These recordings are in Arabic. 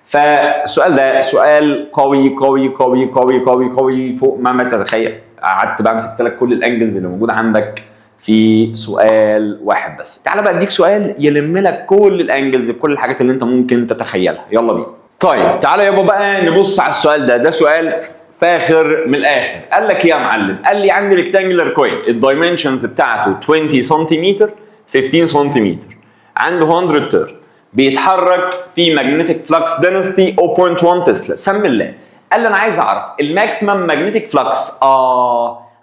فالسؤال ده سؤال قوي قوي قوي قوي قوي قوي فوق ما تتخيل. قعدت بقى مسكت لك كل الانجلز اللي موجوده عندك في سؤال واحد بس. تعالى بقى اديك سؤال يلم لك كل الانجلز بكل الحاجات اللي انت ممكن تتخيلها. يلا بينا. طيب تعالى يابا بقى نبص على السؤال ده. ده سؤال فاخر من الاخر. قال لك ايه يا معلم؟ قال لي عندي ريكتانجلر كوين الدايمنشنز بتاعته 20 سنتيمتر 15 سنتيمتر، عنده 100 تيرن، بيتحرك في ماجنتيك فلكس دنسيتي 0.1 تسلا. سم الله. قال لي انا عايز اعرف الماكسيمم ماجنتيك فلكس.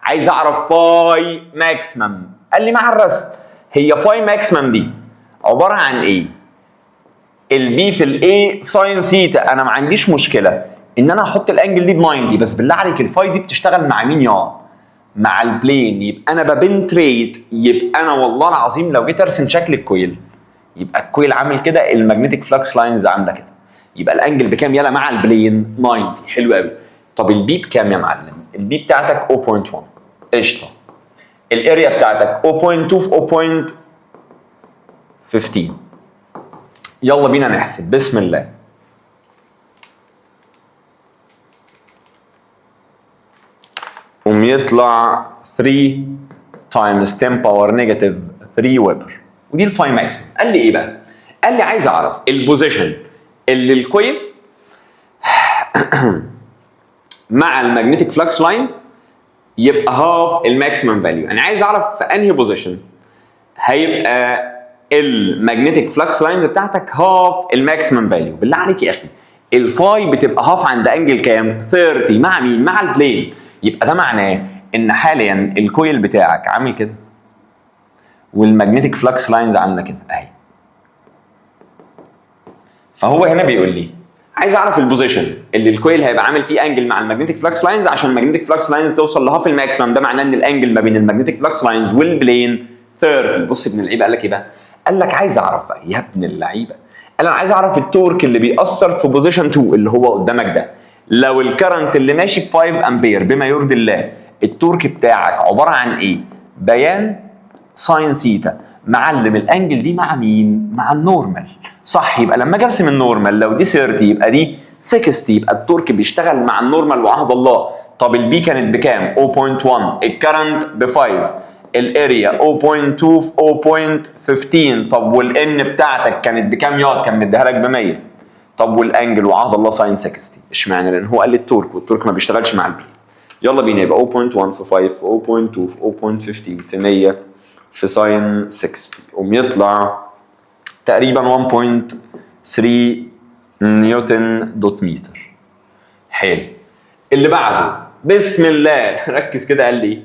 عايز اعرف فاي ماكسيمم. قال لي مع الرسم. هي فاي ماكسيمم دي عباره عن ايه؟ البي في الاي ساين ثيتا. انا ما عنديش مشكله ان انا احط الانجل دي ب 90، بس بالله عليك الفاي دي بتشتغل مع مين يا؟ مع البلين. يبقى انا ببنتريت. يبقى انا والله العظيم لو جيت ارسم شكل الكويل، يبقى الكويل عامل كده، الماجنتيك فلكس لاينز عامله كده. يبقى الانجل بكام يلا مع البلين؟ 90. حلو قوي. طب البي بكام يا معلم؟ البي بتاعتك 0.1. قشطه. الاريا بتاعتك 0.2 في 0.15. يلا بينا نحسب. بسم الله. يطلع 3 تايمز 10 باور نيجاتيف 3 ويبر. ودي الفاي ماكسيمم. قال لي ايه بقى؟ قال لي عايز اعرف البوزيشن اللي الكويل مع الماجنتيك فلكس لاينز يبقى هاف الماكسيمم فاليو. انا عايز اعرف في انهي بوزيشن هيبقى الماجنتيك فلكس لاينز بتاعتك هاف الماكسيمم فاليو. بالله عليك يا اخي الفاي بتبقى هاف عند انجل كام؟ 30. مع مين؟ مع البلين. يبقى ده معناه ان حاليا الكويل بتاعك عامل كده والماجنتيك فلكس لاينز عامله كده اهي. فهو هنا بيقول لي عايز اعرف البوزيشن اللي الكويل هيبقى عامل فيه انجل مع الماجنتيك فلكس لاينز عشان الماجنتيك فلكس لاينز توصل لهاف الماكسيمم. ده معناه ان الانجل ما بين الماجنتيك فلكس لاينز والبلين 30. بص ابن اللعيبه قال لك ايه بقى؟ قال لك عايز اعرف بقى يا ابن اللعيبه. قال انا عايز اعرف التورك اللي بيأثر في بوزيشن 2 اللي هو قدامك ده. لو الكرنت اللي ماشي ب 5 امبير بما يرضي الله، التورك بتاعك عباره عن ايه؟ بيان ساين ثيتا. معلم الانجل دي مع مين؟ مع النورمال. صح. يبقى لما اجي ارسم النورمال لو دي 30 يبقى دي 60. يبقى التورك بيشتغل مع النورمال وعهد الله. طب البي كانت بكام؟ 0.1. الكرنت ب 5. الاريا 0.2 في 0.15. طب والان بتاعتك كانت بكام ياض؟ كان مديها لك ب 100. طب والانجل وعهد الله ساين 60. اشمعنى؟ لان هو قال لي التورك والتورك ما بيشتغلش مع البلين. يلا بينا. يبقى 0.1 في 5 في 0.2 في 0.15 في 100 في ساين 60. يطلع تقريبا 1.3 نيوتن دوت متر. حلو. اللي بعده بسم الله ركز كده. قال لي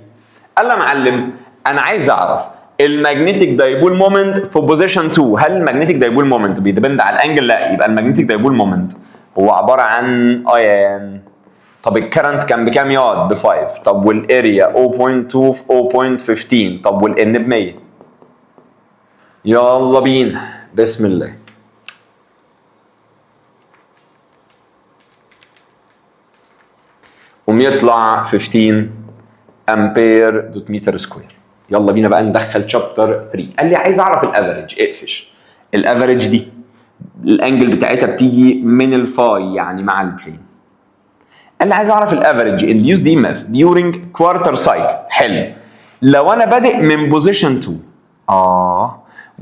قال لي يا معلم انا عايز اعرف الماجنتيك دايبول مومنت في بوزيشن 2. هل الماجنتيك دايبول مومنت بيدبند على الانجل؟ لا. يبقى الماجنتيك دايبول مومنت هو عباره عن ايان. طب الكرنت كان بكام ياض؟ ب 5. طب والاريا 0.2 في 0.15. طب والان ب 100. يلا بينا. بسم الله. يطلع 15 امبير دوت متر سكوير. يلا بينا بقى ندخل شابتر 3. قال لي عايز اعرف الافريج. اقفش. الافريج دي الانجل بتاعتها بتيجي من الفاي يعني مع البلين. قال لي عايز اعرف الافريج induced EMF during quarter cycle. حلو. لو انا بادئ من بوزيشن 2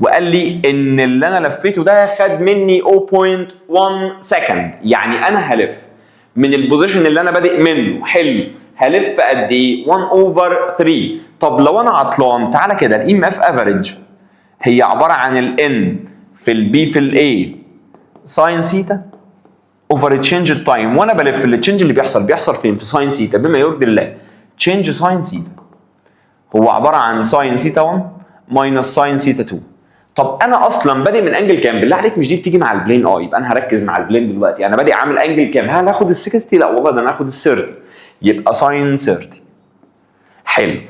وقال لي ان اللي انا لفيته ده خد مني 0.1 سكند، يعني انا هلف من البوزيشن اللي انا بادئ منه. حلو. هلف قد ايه؟ 1 اوفر 3. طب لو انا عطلان تعالى كده. الاي ام اف افريج هي عباره عن الان في البي في الاي ساين ثيتا اوفر تشينج التايم. وانا بلف التشينج اللي بيحصل فين؟ في ساين ثيتا بما يرضي الله. تشينج ساين ثيتا هو عباره عن ساين ثيتا 1 ماينس ساين ثيتا 2. طب انا اصلا بادئ من انجل كام؟ بالله عليك مش دي بتيجي مع البلين؟ يبقى انا هركز مع البلين دلوقتي. انا بادئ عامل انجل كام؟ هل هاخد ال 60؟ لا والله ده انا هاخد ال 30. يبقى ساين 30. حلو.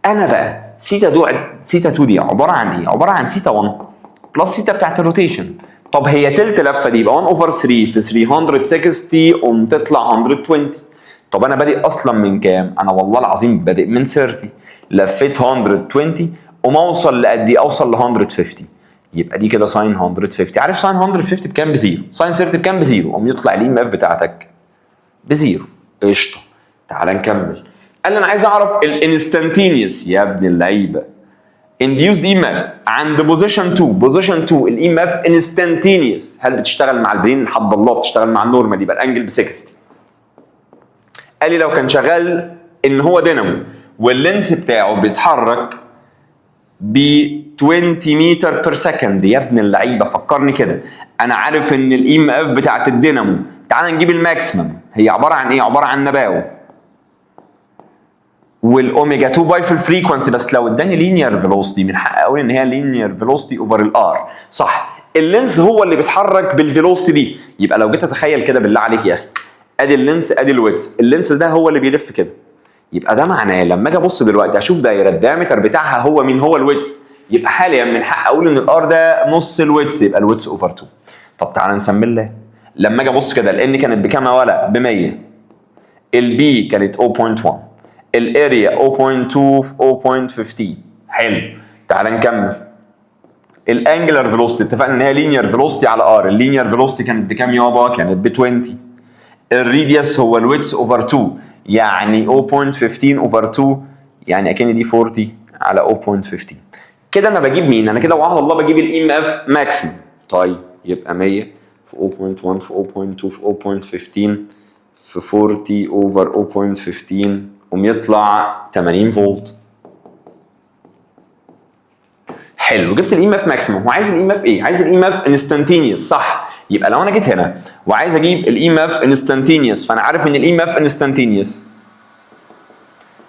انا بقى ثيتا 2 دي عباره عن ايه؟ عباره عن ثيتا 1 بلس ثيتا بتاعت الروتيشن. طب هي تلت لفه دي يبقى 1 اوفر 3 في 360 تطلع 120. طب انا بادئ اصلا من كام؟ انا والله العظيم بادئ من 30. لفيت 120 اوصل لقد ايه؟ اوصل ل 150. يبقى دي كده ساين 150. عارف ساين 150 بكام؟ بزيرو. ساين 30 بكام؟ بزيرو. قوم يطلع الاي ام اف بتاعتك بزيرو. قشطه. تعال نكمل. قال لي انا عايز اعرف الانستانتينيوس يا ابن اللعيبه induced EMF عند بوزيشن 2. بوزيشن 2 الاي ام اف انستانتينيوس. هل بتشتغل مع البرين؟ حد الله بتشتغل مع النورمال، يبقى الانجل ب 60. قال لي لو كان شغال ان هو دينامو واللينس بتاعه بيتحرك ب 20 متر بير سكند. يا ابن اللعيبه فكرني كده، انا عارف ان الاي ام اف بتاعت الدينامو، تعال نجيب الماكسيمم، هي عباره عن ايه؟ عباره عن نباو والاوميجا 2 باي في الفريكونسي. بس لو اداني لينير فيلوسيتي من حق اقول ان هي لينير فيلوسيتي اوفر الار. صح، اللينس هو اللي بيتحرك بالفيلوسيتي دي. يبقى لو جيت اتخيل كده بالله عليك يا اخي، ادي اللينس ادي الويتس، اللينس ده هو اللي بيلف كده. يبقى ده معناه لما اجي ابص دلوقتي اشوف دايره الدايمتر بتاعها هو مين؟ هو الويتس. يبقى حاليا من حق اقول ان الار ده نص الويتس، يبقى الويتس اوفر 2. طب تعالى نسمي الله. لما اجي ابص كده الان كانت بكام يا ولا؟ ب 100. البي كانت 0.1. الاريا 0.2 في 0.15. حلو. تعال نكمل. الانجلر فيلوسيتي اتفقنا ان هي لينير فيلوسيتي على ار. اللينير فيلوسيتي كانت بكام يابا؟ كانت ب 20. الريديوس هو الويتس اوفر 2، يعني 0.15 اوفر 2، يعني اكن دي 40 على 0.15. كده انا بجيب مين؟ انا كده وعلى الله بجيب الاي ام اف ماكسيمم. طيب يبقى 100 في 0.1 في 0.2 في 0.15 في 40 اوفر 0.15 يطلع 80 فولت. حلو، جبت الاي ام اف ماكسيمم. هو عايز الاي ام اف ايه؟ عايز الاي ام اف انستانتينيوس. صح، يبقى لو انا جيت هنا وعايز اجيب الاي ام اف انستانتينيوس، فانا عارف ان الاي ام اف انستانتينيوس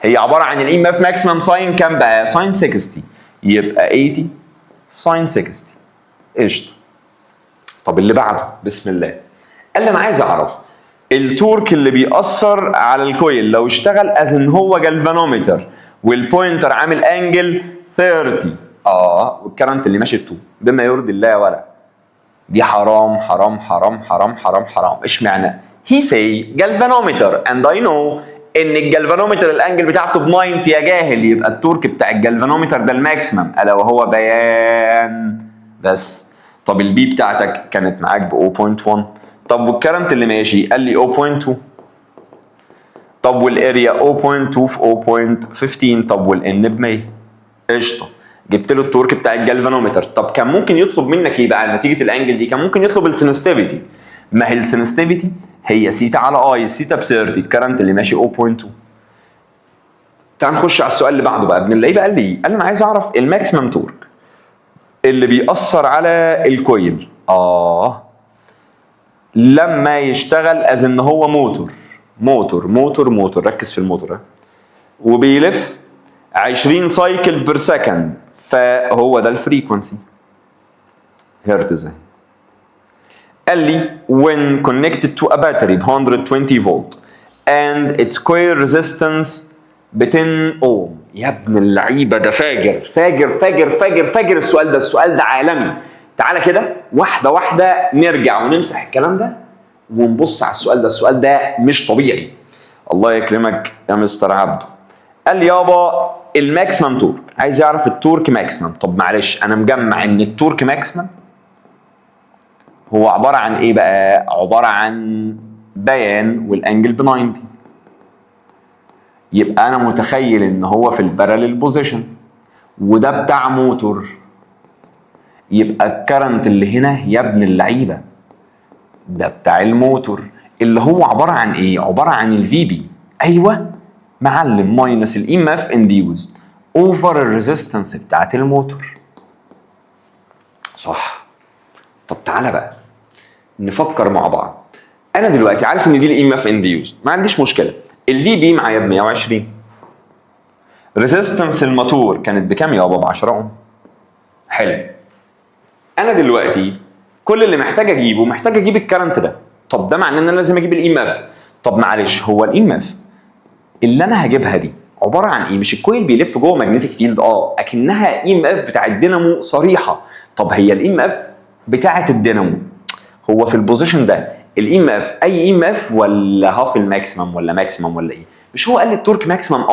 هي عباره عن الاي ام اف ماكسيمم ساين كام بقى؟ ساين 60. يبقى 80 ساين 60. قشطه. طب اللي بعده بسم الله. قال لي انا عايز اعرف التورك اللي بيأثر على الكويل لو اشتغل از ان هو جالفانومتر والبوينتر عامل انجل 30. والكرنت اللي ماشي ب2 بما يرضي الله يا ولد. دي حرام حرام حرام حرام حرام حرام. اشمعنى؟ he say galvanometer and I know ان الجالفانومتر الانجل بتاعته ب 90 يا جاهل. يبقى التورك بتاع الجالفانومتر ده الماكسيمم الا وهو بيان بس. طب البي بتاعتك كانت معاك ب 0.1. طب والكرنت اللي ماشي؟ قال لي 0.2. طب والاريا 0.2 في 0.15. طب والان ب 100. قشطه. جبت له التورك بتاع الجالفانومتر. طب كان ممكن يطلب منك ايه بقى نتيجه الانجل دي؟ كان ممكن يطلب السنستيفيتي. ما هي السنستيفيتي هي سيتا على اي. سيتا ب 30، الكرنت اللي ماشي 0.2. تعال نخش على السؤال اللي بعده بقى. ابن اللعيبه قال لي قال انا عايز اعرف الماكسيمم تورك اللي بيأثر على الكويل لما يشتغل از ان هو موتور. ركز في الموتور وبيلف 20 سايكل بير سكند، فهو ده الفريكونسي هرتز. قال لي when connected to a battery ب 120 فولت and its coil resistance ب 10 اوم. يا ابن اللعيبه ده فاجر فاجر فاجر فاجر فاجر. السؤال ده عالمي. تعالى كده واحده واحده نرجع ونمسح الكلام ده ونبص على السؤال ده مش طبيعي. الله يكرمك يا مستر عبده. قال لي يابا الماكسيمم تورك، عايز يعرف التورك ماكسيمم. طب معلش انا مجمع ان التورك ماكسيمم هو عباره عن ايه بقى؟ عباره عن بيان والانجل ب 90. يبقى انا متخيل ان هو في الباراليل بوزيشن وده بتاع موتور. يبقى الكرنت اللي هنا يا ابن اللعيبه ده بتاع الموتور اللي هو عباره عن ايه؟ عباره عن الفي بي. ايوه معلم، ماينس الاي ام اف انديوزد اوفر الريزيستنس بتاعت الموتور. صح. طب تعالى بقى نفكر مع بعض. انا دلوقتي عارف ان دي الاي ام اف انديوزد، ما عنديش مشكله. الفي بي معايا ب 120. ريزيستنس الموتور كانت بكام يابا؟ ب 10 اوم. حلو. انا دلوقتي كل اللي محتاج اجيب الكرنت ده. طب ده معناه ان انا لازم اجيب الاي ام اف. طب معلش هو الاي ام اف اللي انا هجيبها دي عباره عن ايه؟ مش الكويل بيلف جوه ماجنتيك فيلد اكنها اي ام اف بتاع الدينامو صريحه. طب هي الاي ام اف بتاعه الدينامو هو في البوزيشن ده الاي ام اف اي ام اف ولا هاف الماكسيمم ولا ماكسيمم ولا ايه؟ مش هو قال لي التورك ماكسيمم؟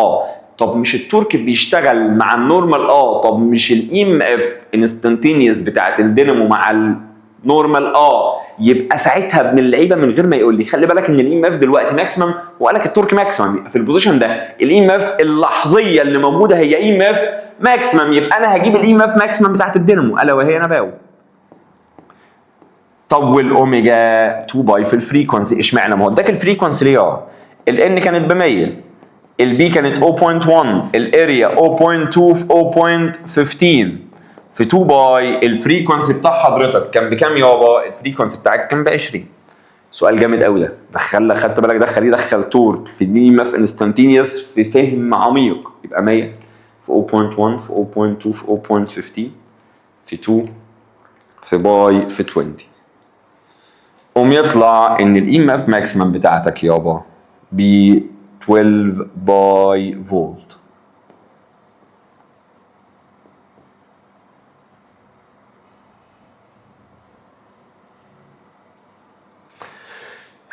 طب مش التورك بيشتغل مع النورمال؟ طب مش الاي ام اف انستنتينيوس بتاعت الدينامو مع النورمال؟ يبقى ساعتها ابن اللعيبه من غير ما يقول لي خلي بالك ان الاي ام اف دلوقتي ماكسيمم وقال لك التورك ماكسيمم، في البوزيشن ده الاي ام اف اللحظيه اللي موجوده هي اي ام اف ماكسيمم، يبقى انا هجيب الاي ام اف ماكسيمم بتاعت الدينامو الا وهي نباو. طب والاوميجا 2 باي في الفريكونسي اشمعنى؟ ما هو اداك الفريكونسي ليه؟ الان كانت ب 100، البي كانت 0.1، الاريا 0.2 في 0.15 في 2 باي. الفريكونسي بتاع حضرتك كان بكام يابا؟ الفريكونسي بتاعك كان ب 20. سؤال جامد قوي ده، خدت بالك دخل تورك في الاي ام اف انستنتينيوس في فهم عميق، يبقى 100 في 0.1 في 0.2 في 0.15 في 2 في باي في 20. قوم يطلع ان الاي ام اف ماكسيمم بتاعتك يابا ب 12 باي فولت.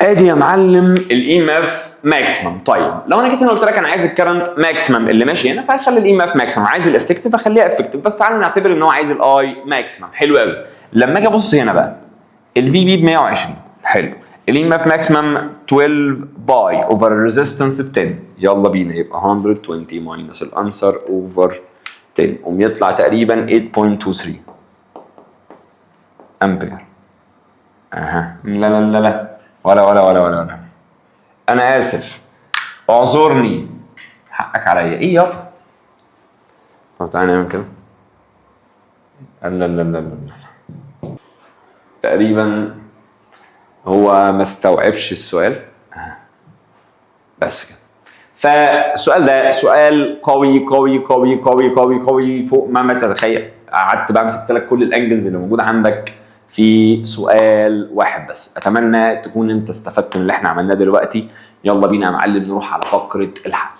ادي يا معلم الاي ام اف ماكسيمم. طيب لو انا جيت هنا قلت لك انا عايز الكرنت ماكسيمم اللي ماشي هنا، فهخلي الاي ام اف ماكسيمم، عايز الافكتيف اخليها افكتيف، بس تعالى نعتبر ان هو عايز الاي ماكسيمم. حلو قوي. لما اجي ابص هنا بقى الفي بي ب 120، حلو، الاي ام اف ماكسيمم 12 باي اوفر الريزيستنس ب 10، يلا بينا يبقى 120 ماينس الانسر اوفر 10، قوم يطلع تقريبا 8.23 امبير. لا لا لا لا ولا ولا ولا ولا ولا انا اسف، اعذرني، حقك عليا. ايه يابا؟ طب تعالى نعمل كده. لا لا لا لا تقريبا هو ما استوعبش السؤال بس كده. فالسؤال ده سؤال قوي قوي قوي قوي قوي قوي فوق ما تتخيل. قعدت بمسك لك كل الانجلز اللي موجوده عندك في سؤال واحد بس. اتمنى تكون انت استفدت من اللي احنا عملناه دلوقتي. يلا بينا يا معلم نروح على فقره الحل.